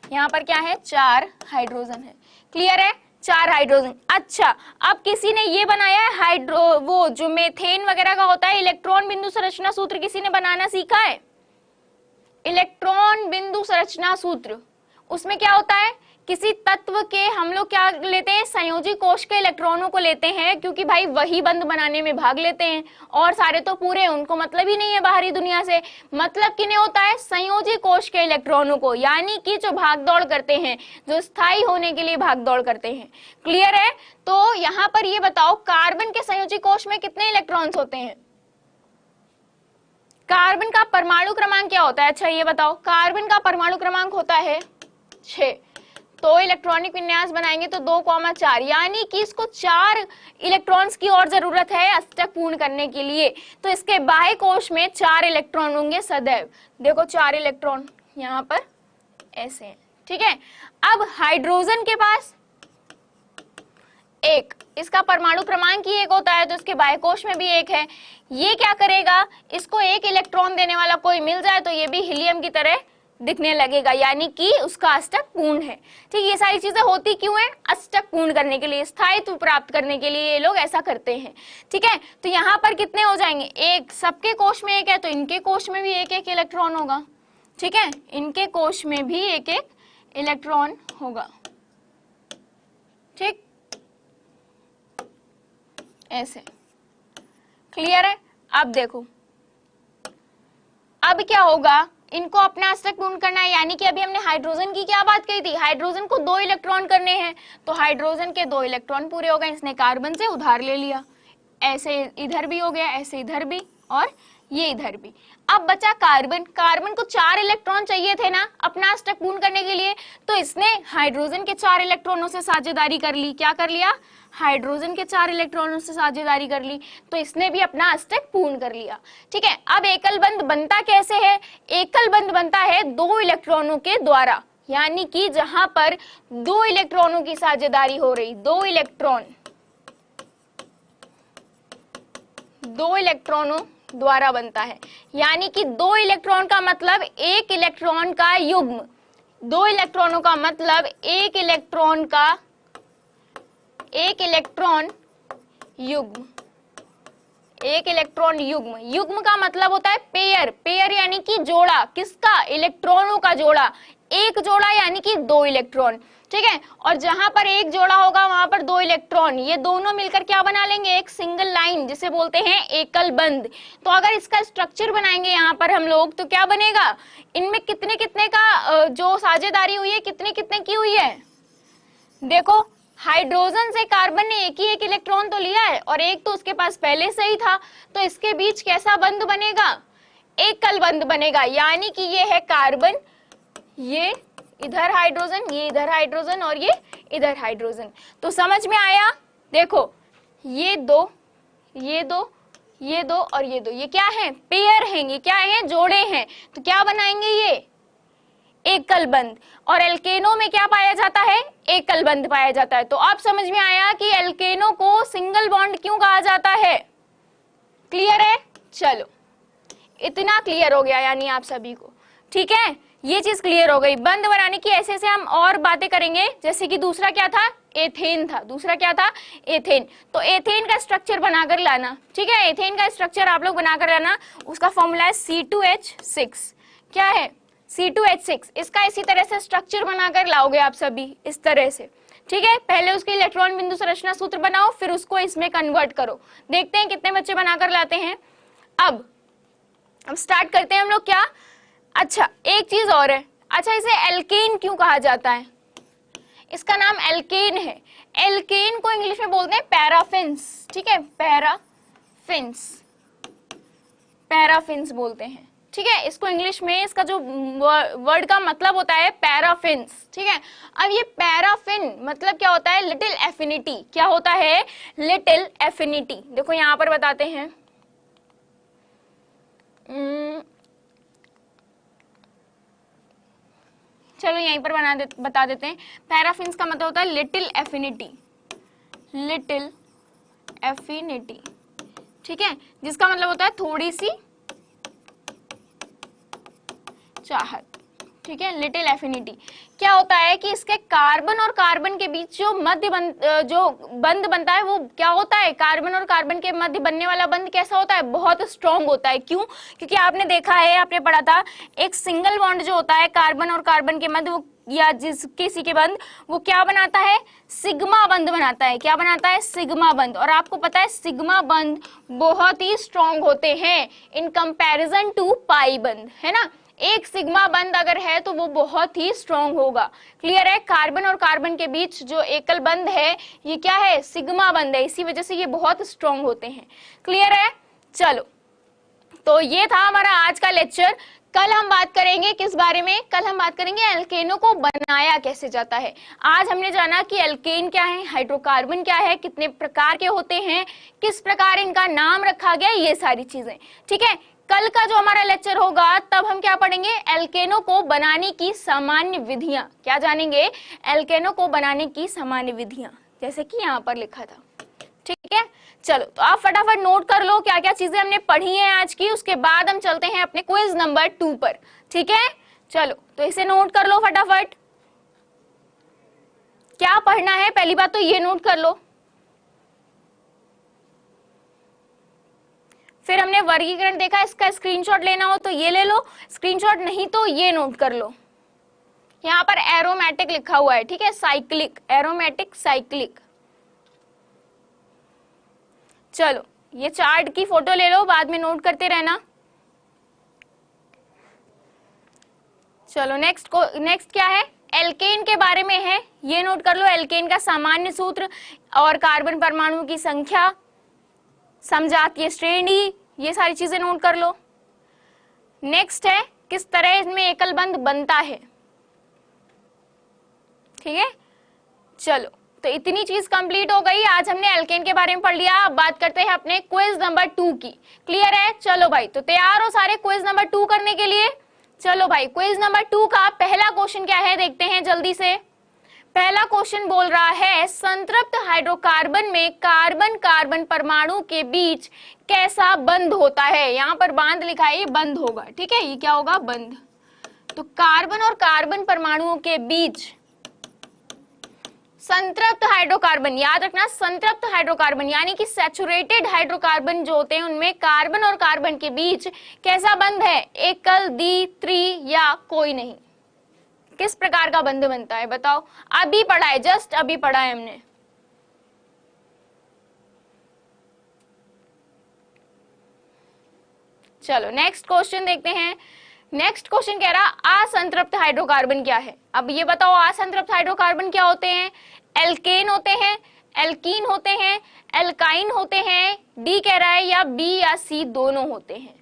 यहाँ पर क्या है, 4 हाइड्रोजन है, क्लियर है, 4 हाइड्रोजन। अच्छा, अब किसी ने ये बनाया है हाइड्रो, वो जो मेथेन वगैरह का होता है, इलेक्ट्रॉन बिंदु संरचना सूत्र किसी ने बनाना सीखा है, इलेक्ट्रॉन बिंदु संरचना सूत्र। उसमें क्या होता है किसी तत्व के हम लोग क्या लेते हैं, संयोजी कोश के इलेक्ट्रॉनों को लेते हैं, क्योंकि भाई वही बंध बनाने में भाग लेते हैं और सारे तो पूरे, उनको मतलब ही नहीं है बाहरी दुनिया से। मतलब किन्हें होता है, संयोजी कोश के इलेक्ट्रॉनों को, यानी कि जो भाग दौड़ करते हैं, जो स्थायी होने के लिए भाग दौड़ करते हैं। क्लियर है? तो यहां पर ये बताओ, कार्बन के संयोजी कोश में कितने इलेक्ट्रॉन्स होते हैं? कार्बन का परमाणु क्रमांक क्या होता है? अच्छा ये बताओ, कार्बन का परमाणु क्रमांक होता है 6। तो इलेक्ट्रॉनिक विन्यास बनाएंगे तो 2,4, यानी कि इसको 4 इलेक्ट्रॉन्स की और जरूरत है अष्टक पूर्ण करने के लिए। तो इसके बाह्य कोश में 4 इलेक्ट्रॉन होंगे सदैव। देखो 4 इलेक्ट्रॉन यहाँ पर ऐसे हैं, ठीक है। अब हाइड्रोजन के पास 1, इसका परमाणु क्रमांक ही 1 होता है, तो इसके बाह्य कोश में भी 1 है। ये क्या करेगा, इसको 1 इलेक्ट्रॉन देने वाला कोई मिल जाए तो ये भी हीलियम की तरह दिखने लगेगा, यानी कि उसका अष्टक पूर्ण है। ठीक, ये सारी चीजें होती क्यों है? अष्टक पूर्ण करने के लिए, स्थायित्व प्राप्त करने के लिए ये लोग ऐसा करते हैं। ठीक है, तो यहाँ पर कितने हो जाएंगे? 1, सबके कोश में 1 है तो इनके कोश में भी 1-1 इलेक्ट्रॉन होगा। ठीक है, इनके कोश में भी 1-1 इलेक्ट्रॉन होगा। ठीक, ऐसे। क्लियर है? अब देखो, अब क्या होगा, इनको अपना अष्टक पूर्ण करना है, यानी कि अभी हमने हाइड्रोजन की क्या बात कही थी, हाइड्रोजन को 2 इलेक्ट्रॉन करने हैं, तो हाइड्रोजन के 2 इलेक्ट्रॉन पूरे हो गए, इसने कार्बन से उधार ले लिया। ऐसे इधर भी हो गया, ऐसे इधर भी, और ये इधर भी। अब बचा कार्बन। कार्बन को 4 इलेक्ट्रॉन चाहिए थे ना अपना अष्टक पूर्ण करने के लिए, तो इसने हाइड्रोजन के 4 इलेक्ट्रॉनों से साझेदारी कर ली। क्या कर लिया? हाइड्रोजन के 4 इलेक्ट्रॉनों से साझेदारी कर ली, तो इसने भी अपना अष्टक पूर्ण कर लिया। ठीक है, अब एकल बंध बनता कैसे है? एकल बंध बनता है 2 इलेक्ट्रॉनों के द्वारा, यानी कि जहां पर 2 इलेक्ट्रॉनों की साझेदारी हो रही, 2 इलेक्ट्रॉनों द्वारा बनता है, यानी कि 2 इलेक्ट्रॉन का मतलब 1 इलेक्ट्रॉन का युग्म, 2 इलेक्ट्रॉनों का मतलब 1 इलेक्ट्रॉन युग्म, 1 इलेक्ट्रॉन युग्म। युग्म का मतलब होता है पेयर, पेयर यानी कि जोड़ा, किसका? इलेक्ट्रॉनों का जोड़ा। एक जोड़ा यानी कि 2 इलेक्ट्रॉन। ठीक है, और जहां पर एक जोड़ा होगा वहां पर 2 इलेक्ट्रॉन, ये दोनों मिलकर क्या बना लेंगे? एक सिंगल लाइन, जिसे बोलते हैं एकल बंध। तो अगर इसका स्ट्रक्चर बनाएंगे यहाँ पर हम लोग, तो क्या बनेगा? इनमें कितने कितने का जो साझेदारी हुई है, कितने कितने की हुई है? देखो, हाइड्रोजन से कार्बन ने एक ही 1 इलेक्ट्रॉन तो लिया है, और एक तो उसके पास पहले से ही था, तो इसके बीच कैसा बंध बनेगा? एकल बंध बनेगा, यानी कि ये है कार्बन, ये इधर हाइड्रोजन, ये इधर हाइड्रोजन, और ये इधर हाइड्रोजन। तो समझ में आया? देखो, ये दो, ये दो, ये दो और ये दो, ये क्या है? पेयर हैं, ये क्या है? जोड़े हैं। तो क्या बनाएंगे ये? एकल बंध। और एल्केनो में क्या पाया जाता है? एकल बंध पाया जाता है। तो आप समझ में आया कि एल्केनो को सिंगल बॉन्ड क्यों कहा जाता है। क्लियर है? चलो, इतना क्लियर हो गया यानी आप सभी को। ठीक है, ये चीज क्लियर हो गई। बंध बनाने की ऐसे ऐसे हम और बातें करेंगे, जैसे कि दूसरा क्या था? एथेन था। दूसरा क्या था? एथेन। तो एथेन का स्ट्रक्चर बनाकर लाना। ठीक है, एथेन का स्ट्रक्चर आप लोग बनाकर लाना। उसका फॉर्मूला है C2H6। क्या है? C2H6। इसका इसी तरह से स्ट्रक्चर बनाकर लाओगे आप सभी, इस तरह से। ठीक है, पहले उसके इलेक्ट्रॉन बिंदु संरचना सूत्र बनाओ, फिर उसको इसमें कन्वर्ट करो। देखते हैं कितने बच्चे बनाकर लाते हैं। अब स्टार्ट करते हैं हम लोग। क्या? अच्छा, एक चीज और है। अच्छा, इसे एल्केन क्यों कहा जाता है? इसका नाम एल्केन है। एल्केन को इंग्लिश में बोलते हैं पैराफिन्स। ठीक है, पैराफिन्स बोलते हैं। ठीक है, इसको इंग्लिश में इसका जो वर्ड का मतलब होता है पैराफिन्स। ठीक है, अब ये पैराफिन मतलब क्या होता है? Little affinity. क्या होता है? Little affinity. देखो यहां पर बताते हैं, चलो यहीं पर बता देते हैं। पैराफिन्स का मतलब होता है लिटिल एफिनिटी, लिटिल एफिनिटी। ठीक है, जिसका मतलब होता है थोड़ी सी चाहत। ठीक है, लिटिल एफिनिटी। क्या होता है कि इसके कार्बन और कार्बन के बीच जो बंध बनता है वो क्या होता है? कार्बन और कार्बन के मध्य बनने वाला बंध कैसा होता है? बहुत स्ट्रॉन्ग होता है। क्यों? क्योंकि आपने देखा है, आपने पढ़ा था, एक सिंगल बॉन्ड जो होता है कार्बन और कार्बन के मध्य, वो या जिस किसी के बंध, वो क्या बनाता है, सिग्मा बंध बनाता है। क्या बनाता है, सिग्मा बंध। और आपको पता है सिग्मा बंध बहुत ही स्ट्रॉन्ग होते हैं इन कंपैरिजन टू पाई बंध, है ना। एक सिग्मा बंध अगर है तो वो बहुत ही स्ट्रॉन्ग होगा। क्लियर है। कार्बन और कार्बन के बीच जो एकल बंध है ये क्या है, सिग्मा बंध है, इसी वजह से ये बहुत स्ट्रॉन्ग होते हैं। क्लियर है। चलो, तो ये था हमारा आज का लेक्चर। कल हम बात करेंगे किस बारे में, कल हम बात करेंगे एल्केनों को बनाया कैसे जाता है। आज हमने जाना कि एल्केन क्या है, हाइड्रोकार्बन क्या है, कितने प्रकार के होते हैं, किस प्रकार इनका नाम रखा गया, ये सारी चीजें। ठीक है। कल का जो हमारा लेक्चर होगा तब हम क्या पढ़ेंगे, एल्केनों को बनाने की सामान्य विधियां। क्या जानेंगे, एल्केनों को बनाने की सामान्य विधियां, जैसे कि यहाँ पर लिखा था। ठीक है। चलो, तो आप फटाफट नोट कर लो क्या क्या चीजें हमने पढ़ी हैं आज की, उसके बाद हम चलते हैं अपने क्विज नंबर 2 पर। ठीक है। चलो, तो इसे नोट कर लो फटाफट, क्या पढ़ना है पहली बात तो ये नोट कर लो। फिर हमने वर्गीकरण देखा, इसका स्क्रीनशॉट लेना हो तो ये ले लो, स्क्रीनशॉट नहीं तो ये नोट कर लो। यहाँ पर एरोमेटिक लिखा हुआ है, ठीक है, साइक्लिक, एरोमेटिक साइक्लिक। चलो, ये चार्ट की फोटो ले लो, बाद में नोट करते रहना। चलो, नेक्स्ट क्या है, एल्केन के बारे में है, ये नोट कर लो। एल्केन का सामान्य सूत्र और कार्बन परमाणु की संख्या, समजातीय श्रेणी, ये सारी चीजें नोट कर लो। नेक्स्ट है किस तरह इसमें एकल बंध बनता है। ठीक है। चलो, तो इतनी चीज कंप्लीट हो गई। आज हमने एल्केन के बारे में पढ़ लिया। अब बात करते हैं अपने क्विज नंबर 2 की। क्लियर है। चलो भाई, तो तैयार हो सारे क्विज नंबर 2 करने के लिए। चलो भाई, क्विज नंबर 2 का पहला क्वेश्चन क्या है देखते हैं जल्दी से। पहला क्वेश्चन बोल रहा है, संतृप्त हाइड्रोकार्बन में कार्बन कार्बन परमाणु के बीच कैसा बंध होता है। यहाँ पर बांध लिखा है, ये बंध होगा। ठीक है, ये क्या होगा, बंध। तो कार्बन और कार्बन परमाणुओं के बीच संतृप्त हाइड्रोकार्बन, याद रखना, संतृप्त हाइड्रोकार्बन यानी कि सैचुरेटेड हाइड्रोकार्बन जो होते हैं उनमें कार्बन और कार्बन के बीच कैसा बंध है, एकल, द्वि, त्रि या कोई नहीं। किस प्रकार का बंध बनता है बताओ। अभी पढ़ा है, जस्ट अभी पढ़ा है हमने। चलो, नेक्स्ट क्वेश्चन देखते हैं। नेक्स्ट क्वेश्चन कह रहा असंतृप्त हाइड्रोकार्बन क्या है। अब ये बताओ असंतृप्त हाइड्रोकार्बन क्या होते हैं। एल्केन होते हैं, एल्कीन होते हैं, एल्काइन होते हैं, डी कह रहा है, या बी या सी दोनों होते हैं।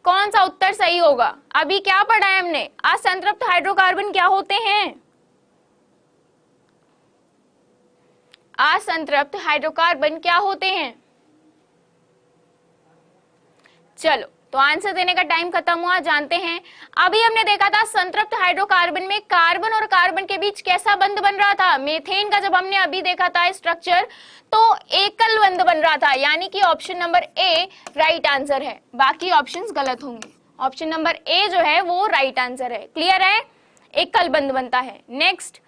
कौन सा उत्तर सही होगा। अभी क्या पढ़ा है हमने, असंतृप्त हाइड्रोकार्बन क्या होते हैं। असंतृप्त हाइड्रोकार्बन क्या होते हैं। चलो, तो आंसर देने का टाइम खत्म हुआ, जानते हैं। अभी हमने देखा था संतृप्त हाइड्रोकार्बन में कार्बन और कार्बन के बीच कैसा बंध बन रहा था। मीथेन का जब हमने अभी देखा था स्ट्रक्चर, तो एकल बंध बन रहा था, यानी कि option number A right answer है, बाकी ऑप्शंस गलत होंगे। ऑप्शन नंबर ए जो है वो राइट आंसर है। क्लियर है, एकल बंध बनता है। नेक्स्ट,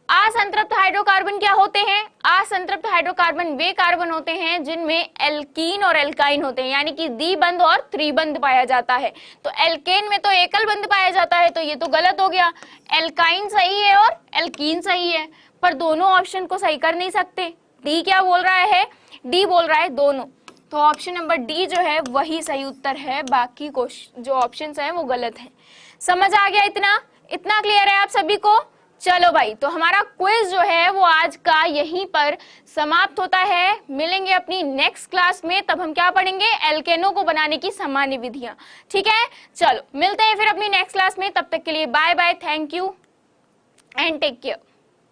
असंतृप्त हाइड्रोकार्बन क्या होते हैं। असंतृप्त हाइड्रोकार्बन वे कार्बन होते हैं जिनमें एल्कीन और एल्काइन होते हैं, यानी कि द्विबंध और त्रिबंध पाया जाता है। तो एल्केन में तो एकल बंध पाया जाता है, तो ये तो गलत हो गया। एल्काइन सही है और एल्कीन सही है, पर दोनों ऑप्शन को सही कर नहीं सकते। डी क्या बोल रहा है, डी बोल रहा है दोनों। तो ऑप्शन नंबर डी जो है वही सही उत्तर है, बाकी जो ऑप्शंस हैं वो गलत हैं। समझ आ गया, इतना क्लियर है आप सभी को। चलो भाई, तो हमारा क्विज जो है वो आज का यहीं पर समाप्त होता है। मिलेंगे अपनी नेक्स्ट क्लास में, तब हम क्या पढ़ेंगे, एल्केनों को बनाने की सामान्य विधियां। ठीक है, चलो मिलते हैं फिर अपनी नेक्स्ट क्लास में। तब तक के लिए bye bye, thank you and take care.